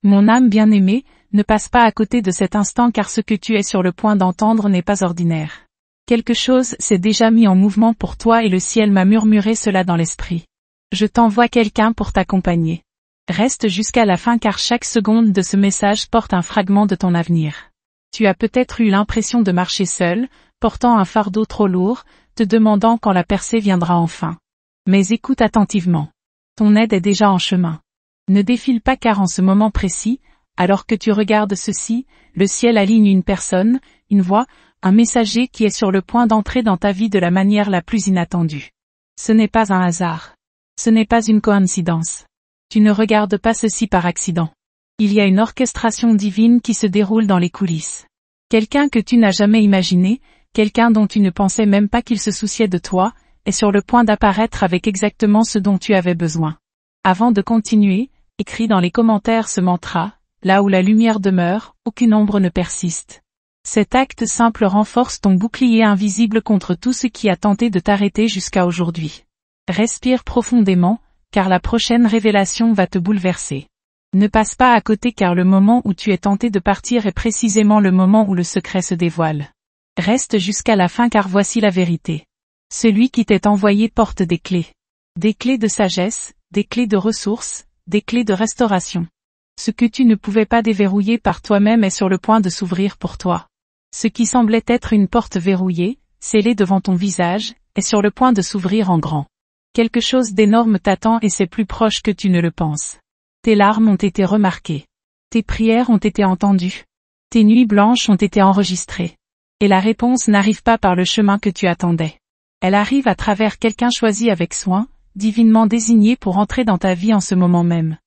Mon âme bien-aimée, ne passe pas à côté de cet instant car ce que tu es sur le point d'entendre n'est pas ordinaire. Quelque chose s'est déjà mis en mouvement pour toi et le ciel m'a murmuré cela dans l'esprit. Je t'envoie quelqu'un pour t'accompagner. Reste jusqu'à la fin car chaque seconde de ce message porte un fragment de ton avenir. Tu as peut-être eu l'impression de marcher seul, portant un fardeau trop lourd, te demandant quand la percée viendra enfin. Mais écoute attentivement. Ton aide est déjà en chemin. Ne défile pas car en ce moment précis, alors que tu regardes ceci, le ciel aligne une personne, une voix, un messager qui est sur le point d'entrer dans ta vie de la manière la plus inattendue. Ce n'est pas un hasard. Ce n'est pas une coïncidence. Tu ne regardes pas ceci par accident. Il y a une orchestration divine qui se déroule dans les coulisses. Quelqu'un que tu n'as jamais imaginé, quelqu'un dont tu ne pensais même pas qu'il se souciait de toi, est sur le point d'apparaître avec exactement ce dont tu avais besoin. Avant de continuer, écris dans les commentaires ce mantra, là où la lumière demeure, aucune ombre ne persiste. Cet acte simple renforce ton bouclier invisible contre tout ce qui a tenté de t'arrêter jusqu'à aujourd'hui. Respire profondément, car la prochaine révélation va te bouleverser. Ne passe pas à côté car le moment où tu es tenté de partir est précisément le moment où le secret se dévoile. Reste jusqu'à la fin car voici la vérité. Celui qui t'est envoyé porte des clés. Des clés de sagesse, des clés de ressources, des clés de restauration. Ce que tu ne pouvais pas déverrouiller par toi-même est sur le point de s'ouvrir pour toi. Ce qui semblait être une porte verrouillée, scellée devant ton visage, est sur le point de s'ouvrir en grand. Quelque chose d'énorme t'attend et c'est plus proche que tu ne le penses. Tes larmes ont été remarquées. Tes prières ont été entendues. Tes nuits blanches ont été enregistrées. Et la réponse n'arrive pas par le chemin que tu attendais. Elle arrive à travers quelqu'un choisi avec soin, divinement désigné pour entrer dans ta vie en ce moment même.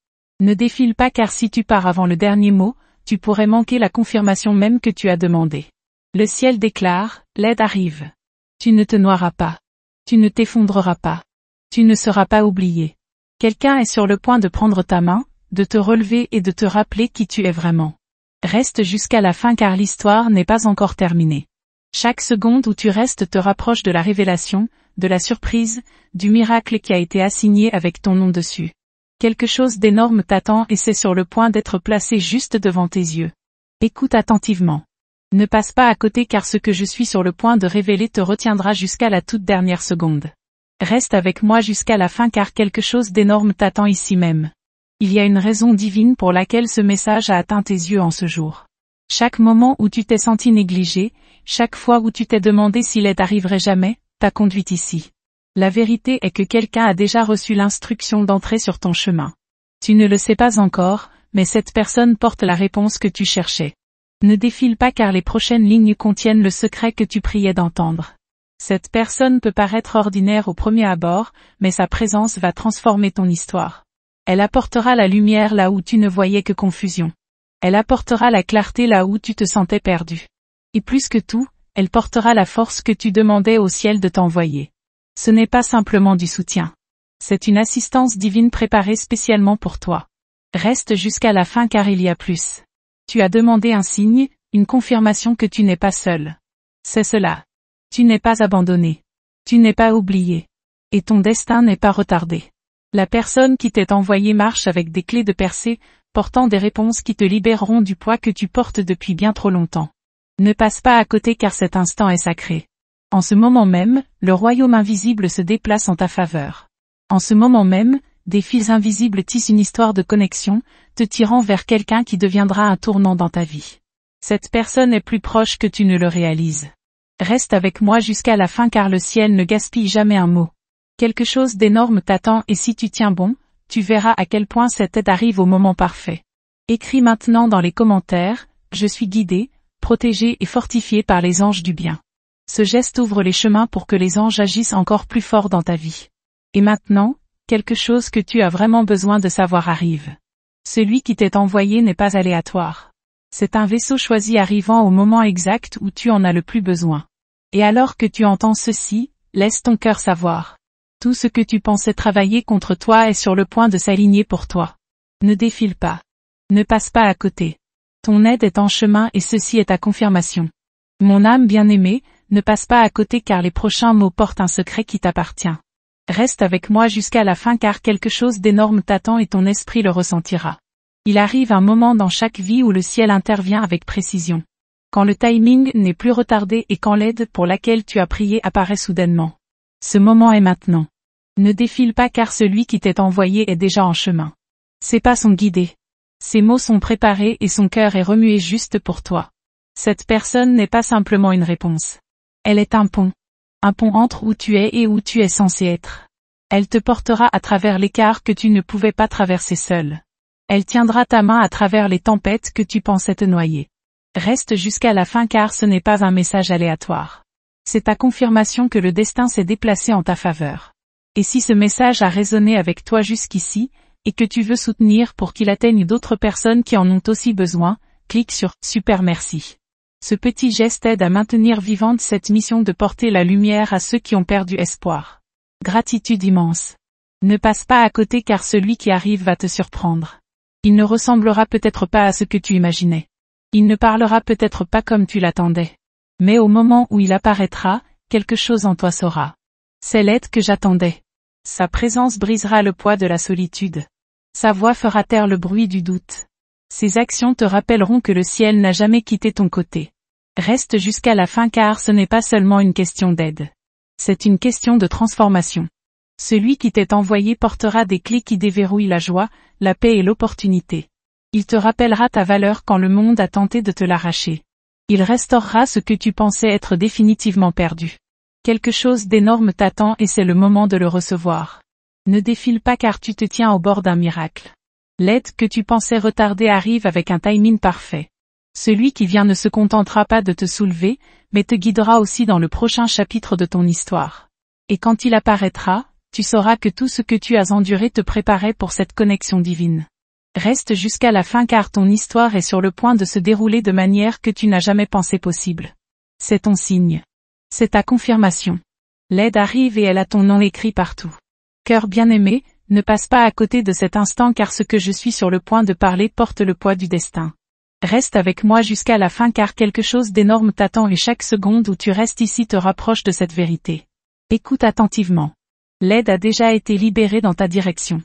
Ne défile pas car si tu pars avant le dernier mot, tu pourrais manquer la confirmation même que tu as demandée. Le ciel déclare, l'aide arrive. Tu ne te noieras pas. Tu ne t'effondreras pas. Tu ne seras pas oublié. Quelqu'un est sur le point de prendre ta main, de te relever et de te rappeler qui tu es vraiment. Reste jusqu'à la fin car l'histoire n'est pas encore terminée. Chaque seconde où tu restes te rapproche de la révélation, de la surprise, du miracle qui a été assigné avec ton nom dessus. Quelque chose d'énorme t'attend et c'est sur le point d'être placé juste devant tes yeux. Écoute attentivement. Ne passe pas à côté car ce que je suis sur le point de révéler te retiendra jusqu'à la toute dernière seconde. Reste avec moi jusqu'à la fin car quelque chose d'énorme t'attend ici même. Il y a une raison divine pour laquelle ce message a atteint tes yeux en ce jour. Chaque moment où tu t'es senti négligé, chaque fois où tu t'es demandé si l'aide arriverait jamais, t'a conduit ici. La vérité est que quelqu'un a déjà reçu l'instruction d'entrer sur ton chemin. Tu ne le sais pas encore, mais cette personne porte la réponse que tu cherchais. Ne défile pas car les prochaines lignes contiennent le secret que tu priais d'entendre. Cette personne peut paraître ordinaire au premier abord, mais sa présence va transformer ton histoire. Elle apportera la lumière là où tu ne voyais que confusion. Elle apportera la clarté là où tu te sentais perdu. Et plus que tout, elle portera la force que tu demandais au ciel de t'envoyer. Ce n'est pas simplement du soutien. C'est une assistance divine préparée spécialement pour toi. Reste jusqu'à la fin car il y a plus. Tu as demandé un signe, une confirmation que tu n'es pas seul. C'est cela. Tu n'es pas abandonné. Tu n'es pas oublié. Et ton destin n'est pas retardé. La personne qui t'est envoyée marche avec des clés de percée, portant des réponses qui te libéreront du poids que tu portes depuis bien trop longtemps. Ne passe pas à côté car cet instant est sacré. En ce moment même, le royaume invisible se déplace en ta faveur. En ce moment même, des fils invisibles tissent une histoire de connexion, te tirant vers quelqu'un qui deviendra un tournant dans ta vie. Cette personne est plus proche que tu ne le réalises. Reste avec moi jusqu'à la fin car le ciel ne gaspille jamais un mot. Quelque chose d'énorme t'attend et si tu tiens bon, tu verras à quel point cette aide arrive au moment parfait. Écris maintenant dans les commentaires, je suis guidé, protégé et fortifié par les anges du bien. Ce geste ouvre les chemins pour que les anges agissent encore plus fort dans ta vie. Et maintenant, quelque chose que tu as vraiment besoin de savoir arrive. Celui qui t'est envoyé n'est pas aléatoire. C'est un vaisseau choisi arrivant au moment exact où tu en as le plus besoin. Et alors que tu entends ceci, laisse ton cœur savoir. Tout ce que tu pensais travailler contre toi est sur le point de s'aligner pour toi. Ne défile pas. Ne passe pas à côté. Ton aide est en chemin et ceci est ta confirmation. Mon âme bien-aimée, ne passe pas à côté car les prochains mots portent un secret qui t'appartient. Reste avec moi jusqu'à la fin car quelque chose d'énorme t'attend et ton esprit le ressentira. Il arrive un moment dans chaque vie où le ciel intervient avec précision. Quand le timing n'est plus retardé et quand l'aide pour laquelle tu as prié apparaît soudainement. Ce moment est maintenant. Ne défile pas car celui qui t'est envoyé est déjà en chemin. Ses pas sont guidés. Ses mots sont préparés et son cœur est remué juste pour toi. Cette personne n'est pas simplement une réponse. Elle est un pont. Un pont entre où tu es et où tu es censé être. Elle te portera à travers l'écart que tu ne pouvais pas traverser seul. Elle tiendra ta main à travers les tempêtes que tu pensais te noyer. Reste jusqu'à la fin car ce n'est pas un message aléatoire. C'est ta confirmation que le destin s'est déplacé en ta faveur. Et si ce message a résonné avec toi jusqu'ici, et que tu veux soutenir pour qu'il atteigne d'autres personnes qui en ont aussi besoin, clique sur « Super merci ». Ce petit geste aide à maintenir vivante cette mission de porter la lumière à ceux qui ont perdu espoir. Gratitude immense. Ne passe pas à côté car celui qui arrive va te surprendre. Il ne ressemblera peut-être pas à ce que tu imaginais. Il ne parlera peut-être pas comme tu l'attendais. Mais au moment où il apparaîtra, quelque chose en toi saura. C'est l'aide que j'attendais. Sa présence brisera le poids de la solitude. Sa voix fera taire le bruit du doute. Ses actions te rappelleront que le ciel n'a jamais quitté ton côté. Reste jusqu'à la fin car ce n'est pas seulement une question d'aide. C'est une question de transformation. Celui qui t'est envoyé portera des clés qui déverrouillent la joie, la paix et l'opportunité. Il te rappellera ta valeur quand le monde a tenté de te l'arracher. Il restaurera ce que tu pensais être définitivement perdu. Quelque chose d'énorme t'attend et c'est le moment de le recevoir. Ne défile pas car tu te tiens au bord d'un miracle. L'aide que tu pensais retardée arrive avec un timing parfait. Celui qui vient ne se contentera pas de te soulever, mais te guidera aussi dans le prochain chapitre de ton histoire. Et quand il apparaîtra, tu sauras que tout ce que tu as enduré te préparait pour cette connexion divine. Reste jusqu'à la fin car ton histoire est sur le point de se dérouler de manière que tu n'as jamais pensé possible. C'est ton signe. C'est ta confirmation. L'aide arrive et elle a ton nom écrit partout. Cœur bien-aimé, ne passe pas à côté de cet instant car ce que je suis sur le point de parler porte le poids du destin. Reste avec moi jusqu'à la fin car quelque chose d'énorme t'attend et chaque seconde où tu restes ici te rapproche de cette vérité. Écoute attentivement. L'aide a déjà été libérée dans ta direction.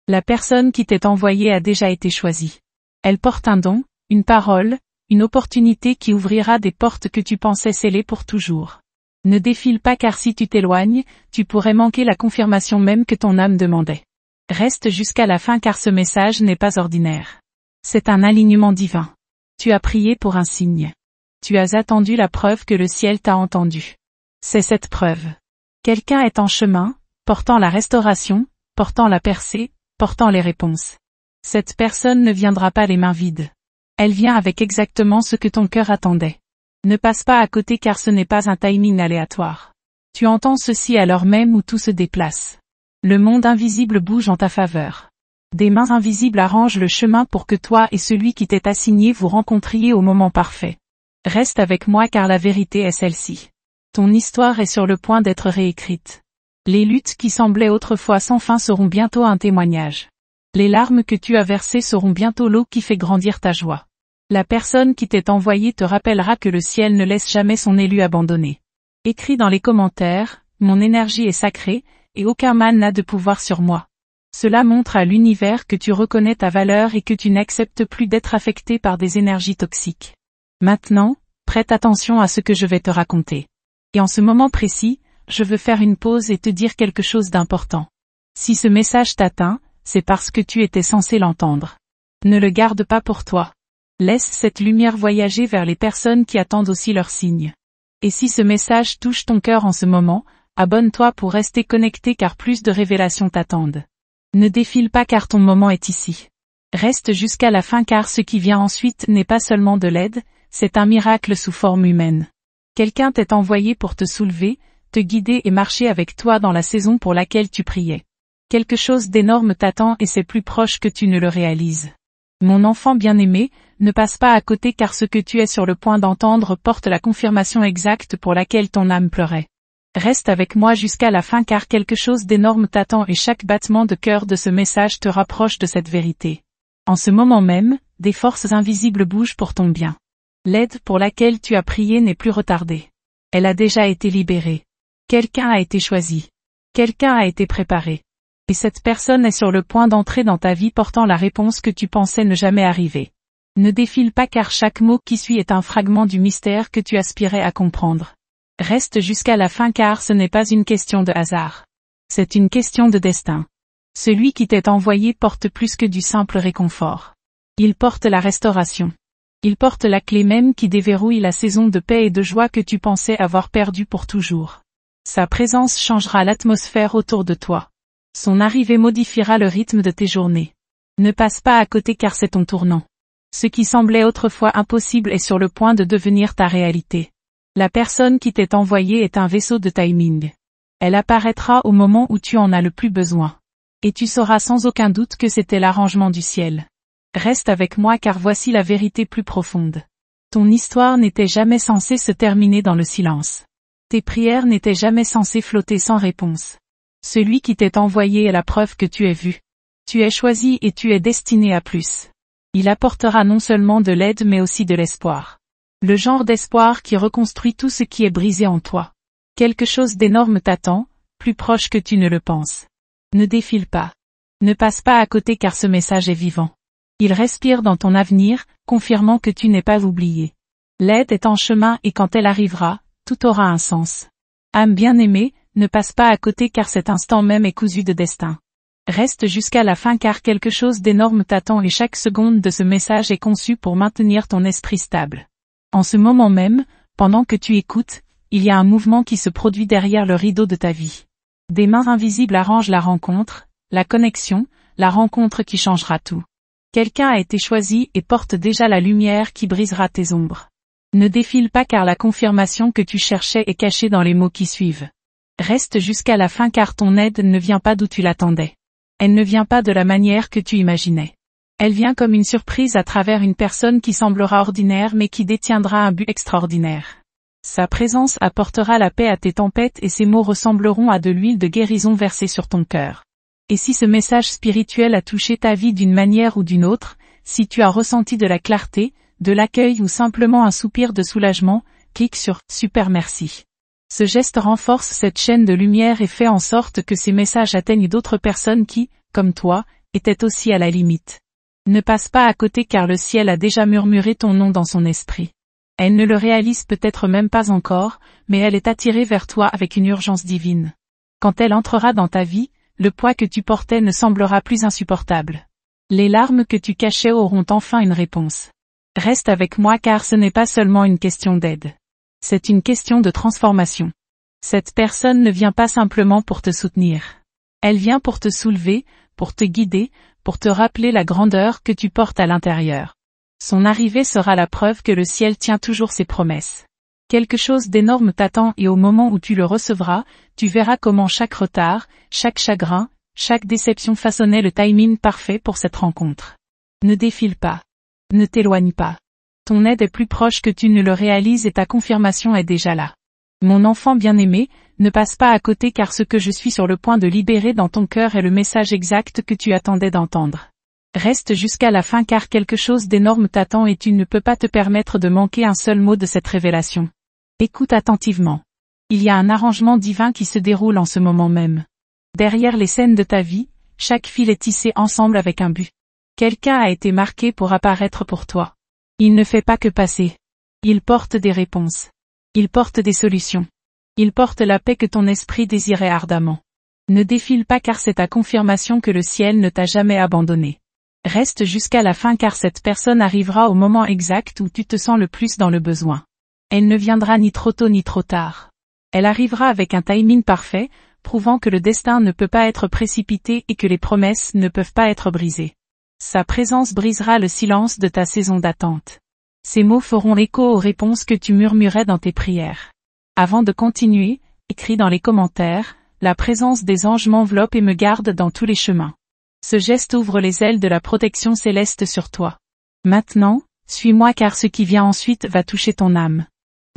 La personne qui t'est envoyée a déjà été choisie. Elle porte un don, une parole, une opportunité qui ouvrira des portes que tu pensais scellées pour toujours. Ne défile pas car si tu t'éloignes, tu pourrais manquer la confirmation même que ton âme demandait. Reste jusqu'à la fin car ce message n'est pas ordinaire. C'est un alignement divin. Tu as prié pour un signe. Tu as attendu la preuve que le ciel t'a entendu. C'est cette preuve. Quelqu'un est en chemin, portant la restauration, portant la percée, portant les réponses. Cette personne ne viendra pas les mains vides. Elle vient avec exactement ce que ton cœur attendait. Ne passe pas à côté car ce n'est pas un timing aléatoire. Tu entends ceci à l'heure même où tout se déplace. Le monde invisible bouge en ta faveur. Des mains invisibles arrangent le chemin pour que toi et celui qui t'est assigné vous rencontriez au moment parfait. Reste avec moi car la vérité est celle-ci. Ton histoire est sur le point d'être réécrite. Les luttes qui semblaient autrefois sans fin seront bientôt un témoignage. Les larmes que tu as versées seront bientôt l'eau qui fait grandir ta joie. La personne qui t'est envoyée te rappellera que le ciel ne laisse jamais son élu abandonné. Écris dans les commentaires, mon énergie est sacrée, et aucun mal n'a de pouvoir sur moi. Cela montre à l'univers que tu reconnais ta valeur et que tu n'acceptes plus d'être affecté par des énergies toxiques. Maintenant, prête attention à ce que je vais te raconter. Et en ce moment précis, je veux faire une pause et te dire quelque chose d'important. Si ce message t'atteint, c'est parce que tu étais censé l'entendre. Ne le garde pas pour toi. Laisse cette lumière voyager vers les personnes qui attendent aussi leur signe. Et si ce message touche ton cœur en ce moment, abonne-toi pour rester connecté car plus de révélations t'attendent. Ne défile pas car ton moment est ici. Reste jusqu'à la fin car ce qui vient ensuite n'est pas seulement de l'aide, c'est un miracle sous forme humaine. Quelqu'un t'est envoyé pour te soulever, te guider et marcher avec toi dans la saison pour laquelle tu priais. Quelque chose d'énorme t'attend et c'est plus proche que tu ne le réalises. Mon enfant bien-aimé, ne passe pas à côté car ce que tu es sur le point d'entendre porte la confirmation exacte pour laquelle ton âme pleurait. Reste avec moi jusqu'à la fin car quelque chose d'énorme t'attend et chaque battement de cœur de ce message te rapproche de cette vérité. En ce moment même, des forces invisibles bougent pour ton bien. L'aide pour laquelle tu as prié n'est plus retardée. Elle a déjà été libérée. Quelqu'un a été choisi. Quelqu'un a été préparé. Et cette personne est sur le point d'entrer dans ta vie portant la réponse que tu pensais ne jamais arriver. Ne défile pas car chaque mot qui suit est un fragment du mystère que tu aspirais à comprendre. Reste jusqu'à la fin car ce n'est pas une question de hasard. C'est une question de destin. Celui qui t'est envoyé porte plus que du simple réconfort. Il porte la restauration. Il porte la clé même qui déverrouille la saison de paix et de joie que tu pensais avoir perdue pour toujours. Sa présence changera l'atmosphère autour de toi. Son arrivée modifiera le rythme de tes journées. Ne passe pas à côté car c'est ton tournant. Ce qui semblait autrefois impossible est sur le point de devenir ta réalité. La personne qui t'est envoyée est un vaisseau de timing. Elle apparaîtra au moment où tu en as le plus besoin. Et tu sauras sans aucun doute que c'était l'arrangement du ciel. Reste avec moi car voici la vérité plus profonde. Ton histoire n'était jamais censée se terminer dans le silence. Tes prières n'étaient jamais censées flotter sans réponse. Celui qui t'est envoyé est la preuve que tu es vu. Tu es choisi et tu es destiné à plus. Il apportera non seulement de l'aide mais aussi de l'espoir. Le genre d'espoir qui reconstruit tout ce qui est brisé en toi. Quelque chose d'énorme t'attend, plus proche que tu ne le penses. Ne défile pas. Ne passe pas à côté car ce message est vivant. Il respire dans ton avenir, confirmant que tu n'es pas oublié. L'aide est en chemin et quand elle arrivera, tout aura un sens. Âme bien-aimée, ne passe pas à côté car cet instant même est cousu de destin. Reste jusqu'à la fin car quelque chose d'énorme t'attend et chaque seconde de ce message est conçue pour maintenir ton esprit stable. En ce moment même, pendant que tu écoutes, il y a un mouvement qui se produit derrière le rideau de ta vie. Des mains invisibles arrangent la rencontre, la connexion, la rencontre qui changera tout. Quelqu'un a été choisi et porte déjà la lumière qui brisera tes ombres. Ne défile pas car la confirmation que tu cherchais est cachée dans les mots qui suivent. Reste jusqu'à la fin car ton aide ne vient pas d'où tu l'attendais. Elle ne vient pas de la manière que tu imaginais. Elle vient comme une surprise à travers une personne qui semblera ordinaire mais qui détiendra un but extraordinaire. Sa présence apportera la paix à tes tempêtes et ses mots ressembleront à de l'huile de guérison versée sur ton cœur. Et si ce message spirituel a touché ta vie d'une manière ou d'une autre, si tu as ressenti de la clarté, de l'accueil ou simplement un soupir de soulagement, clique sur « Super merci ». Ce geste renforce cette chaîne de lumière et fait en sorte que ces messages atteignent d'autres personnes qui, comme toi, étaient aussi à la limite. Ne passe pas à côté car le ciel a déjà murmuré ton nom dans son esprit. Elle ne le réalise peut-être même pas encore, mais elle est attirée vers toi avec une urgence divine. Quand elle entrera dans ta vie, le poids que tu portais ne semblera plus insupportable. Les larmes que tu cachais auront enfin une réponse. Reste avec moi car ce n'est pas seulement une question d'aide. C'est une question de transformation. Cette personne ne vient pas simplement pour te soutenir. Elle vient pour te soulever, pour te guider, pour te rappeler la grandeur que tu portes à l'intérieur. Son arrivée sera la preuve que le ciel tient toujours ses promesses. Quelque chose d'énorme t'attend et au moment où tu le recevras, tu verras comment chaque retard, chaque chagrin, chaque déception façonnait le timing parfait pour cette rencontre. Ne défile pas. Ne t'éloigne pas. Ton aide est plus proche que tu ne le réalises et ta confirmation est déjà là. Mon enfant bien-aimé, ne passe pas à côté car ce que je suis sur le point de libérer dans ton cœur est le message exact que tu attendais d'entendre. Reste jusqu'à la fin car quelque chose d'énorme t'attend et tu ne peux pas te permettre de manquer un seul mot de cette révélation. Écoute attentivement. Il y a un arrangement divin qui se déroule en ce moment même. Derrière les scènes de ta vie, chaque fil est tissé ensemble avec un but. Quelqu'un a été marqué pour apparaître pour toi. Il ne fait pas que passer. Il porte des réponses. Il porte des solutions. Il porte la paix que ton esprit désirait ardemment. Ne défile pas car c'est ta confirmation que le ciel ne t'a jamais abandonné. Reste jusqu'à la fin car cette personne arrivera au moment exact où tu te sens le plus dans le besoin. Elle ne viendra ni trop tôt ni trop tard. Elle arrivera avec un timing parfait, prouvant que le destin ne peut pas être précipité et que les promesses ne peuvent pas être brisées. Sa présence brisera le silence de ta saison d'attente. Ces mots feront écho aux réponses que tu murmurais dans tes prières. Avant de continuer, écris dans les commentaires, la présence des anges m'enveloppe et me garde dans tous les chemins. Ce geste ouvre les ailes de la protection céleste sur toi. Maintenant, suis-moi car ce qui vient ensuite va toucher ton âme.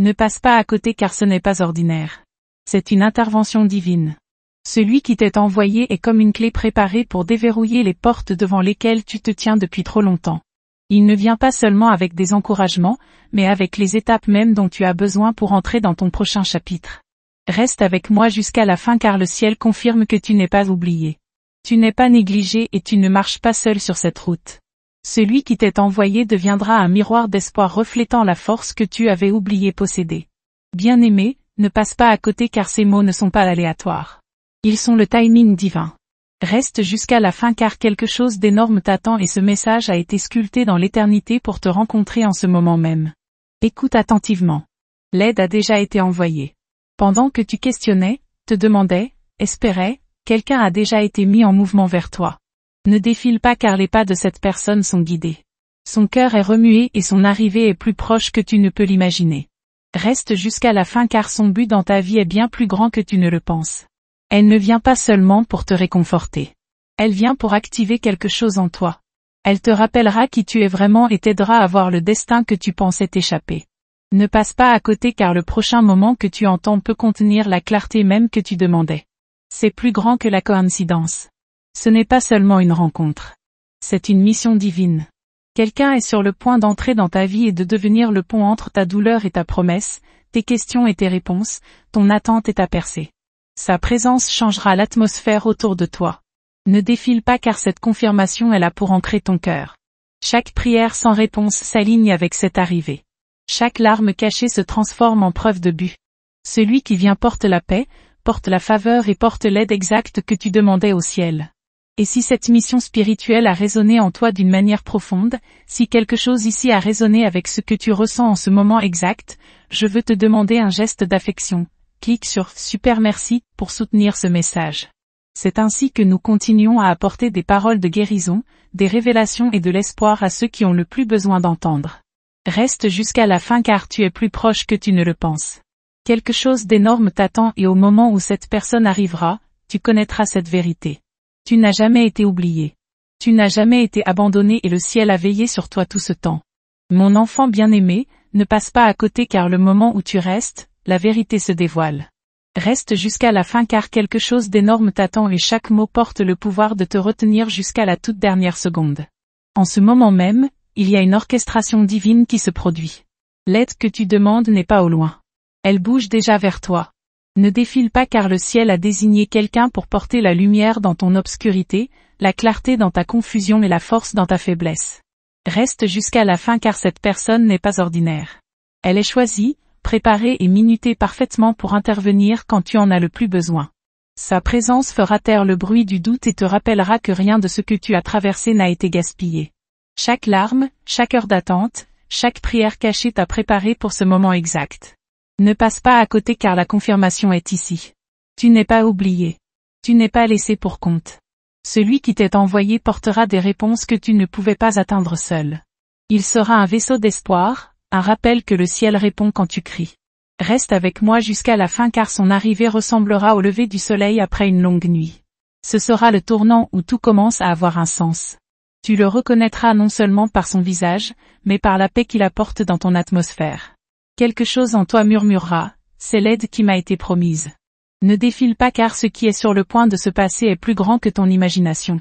Ne passe pas à côté car ce n'est pas ordinaire. C'est une intervention divine. Celui qui t'est envoyé est comme une clé préparée pour déverrouiller les portes devant lesquelles tu te tiens depuis trop longtemps. Il ne vient pas seulement avec des encouragements, mais avec les étapes mêmes dont tu as besoin pour entrer dans ton prochain chapitre. Reste avec moi jusqu'à la fin car le ciel confirme que tu n'es pas oublié. Tu n'es pas négligé et tu ne marches pas seul sur cette route. Celui qui t'est envoyé deviendra un miroir d'espoir reflétant la force que tu avais oublié posséder. Bien-aimé, ne passe pas à côté car ces mots ne sont pas aléatoires. Ils sont le timing divin. Reste jusqu'à la fin car quelque chose d'énorme t'attend et ce message a été sculpté dans l'éternité pour te rencontrer en ce moment même. Écoute attentivement. L'aide a déjà été envoyée. Pendant que tu questionnais, te demandais, espérais, quelqu'un a déjà été mis en mouvement vers toi. Ne défile pas car les pas de cette personne sont guidés. Son cœur est remué et son arrivée est plus proche que tu ne peux l'imaginer. Reste jusqu'à la fin car son but dans ta vie est bien plus grand que tu ne le penses. Elle ne vient pas seulement pour te réconforter. Elle vient pour activer quelque chose en toi. Elle te rappellera qui tu es vraiment et t'aidera à voir le destin que tu pensais t'échapper. Ne passe pas à côté car le prochain moment que tu entends peut contenir la clarté même que tu demandais. C'est plus grand que la coïncidence. Ce n'est pas seulement une rencontre. C'est une mission divine. Quelqu'un est sur le point d'entrer dans ta vie et de devenir le pont entre ta douleur et ta promesse, tes questions et tes réponses, ton attente et ta percée. Sa présence changera l'atmosphère autour de toi. Ne défile pas car cette confirmation est là pour ancrer ton cœur. Chaque prière sans réponse s'aligne avec cette arrivée. Chaque larme cachée se transforme en preuve de but. Celui qui vient porte la paix, porte la faveur et porte l'aide exacte que tu demandais au ciel. Et si cette mission spirituelle a résonné en toi d'une manière profonde, si quelque chose ici a résonné avec ce que tu ressens en ce moment exact, je veux te demander un geste d'affection. Clique sur « Super merci » pour soutenir ce message. C'est ainsi que nous continuons à apporter des paroles de guérison, des révélations et de l'espoir à ceux qui ont le plus besoin d'entendre. Reste jusqu'à la fin car tu es plus proche que tu ne le penses. Quelque chose d'énorme t'attend et au moment où cette personne arrivera, tu connaîtras cette vérité. Tu n'as jamais été oublié. Tu n'as jamais été abandonné et le ciel a veillé sur toi tout ce temps. Mon enfant bien-aimé, ne passe pas à côté car le moment où tu restes, la vérité se dévoile. Reste jusqu'à la fin car quelque chose d'énorme t'attend et chaque mot porte le pouvoir de te retenir jusqu'à la toute dernière seconde. En ce moment même, il y a une orchestration divine qui se produit. L'aide que tu demandes n'est pas au loin. Elle bouge déjà vers toi. Ne défile pas car le ciel a désigné quelqu'un pour porter la lumière dans ton obscurité, la clarté dans ta confusion et la force dans ta faiblesse. Reste jusqu'à la fin car cette personne n'est pas ordinaire. Elle est choisie, préparée et minutée parfaitement pour intervenir quand tu en as le plus besoin. Sa présence fera taire le bruit du doute et te rappellera que rien de ce que tu as traversé n'a été gaspillé. Chaque larme, chaque heure d'attente, chaque prière cachée t'a préparé pour ce moment exact. Ne passe pas à côté car la confirmation est ici. Tu n'es pas oublié. Tu n'es pas laissé pour compte. Celui qui t'est envoyé portera des réponses que tu ne pouvais pas atteindre seul. Il sera un vaisseau d'espoir, un rappel que le ciel répond quand tu cries. Reste avec moi jusqu'à la fin car son arrivée ressemblera au lever du soleil après une longue nuit. Ce sera le tournant où tout commence à avoir un sens. Tu le reconnaîtras non seulement par son visage, mais par la paix qu'il apporte dans ton atmosphère. Quelque chose en toi murmurera, c'est l'aide qui m'a été promise. Ne défile pas car ce qui est sur le point de se passer est plus grand que ton imagination.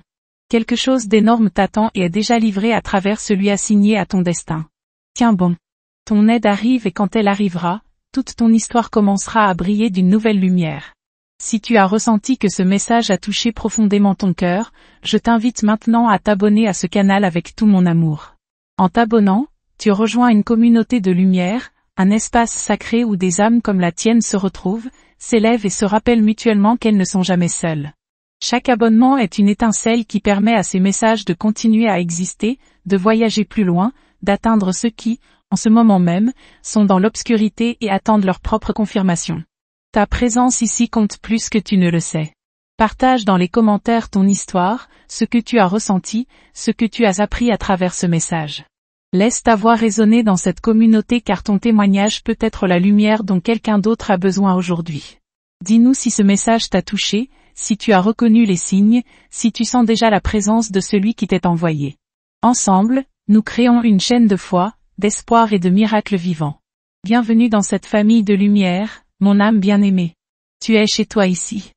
Quelque chose d'énorme t'attend et est déjà livré à travers celui assigné à ton destin. Tiens bon. Ton aide arrive et quand elle arrivera, toute ton histoire commencera à briller d'une nouvelle lumière. Si tu as ressenti que ce message a touché profondément ton cœur, je t'invite maintenant à t'abonner à ce canal avec tout mon amour. En t'abonnant, tu rejoins une communauté de lumière, un espace sacré où des âmes comme la tienne se retrouvent, s'élèvent et se rappellent mutuellement qu'elles ne sont jamais seules. Chaque abonnement est une étincelle qui permet à ces messages de continuer à exister, de voyager plus loin, d'atteindre ceux qui, en ce moment même, sont dans l'obscurité et attendent leur propre confirmation. Ta présence ici compte plus que tu ne le sais. Partage dans les commentaires ton histoire, ce que tu as ressenti, ce que tu as appris à travers ce message. Laisse ta voix résonner dans cette communauté car ton témoignage peut être la lumière dont quelqu'un d'autre a besoin aujourd'hui. Dis-nous si ce message t'a touché, si tu as reconnu les signes, si tu sens déjà la présence de celui qui t'est envoyé. Ensemble, nous créons une chaîne de foi, d'espoir et de miracles vivants. Bienvenue dans cette famille de lumière, mon âme bien-aimée. Tu es chez toi ici.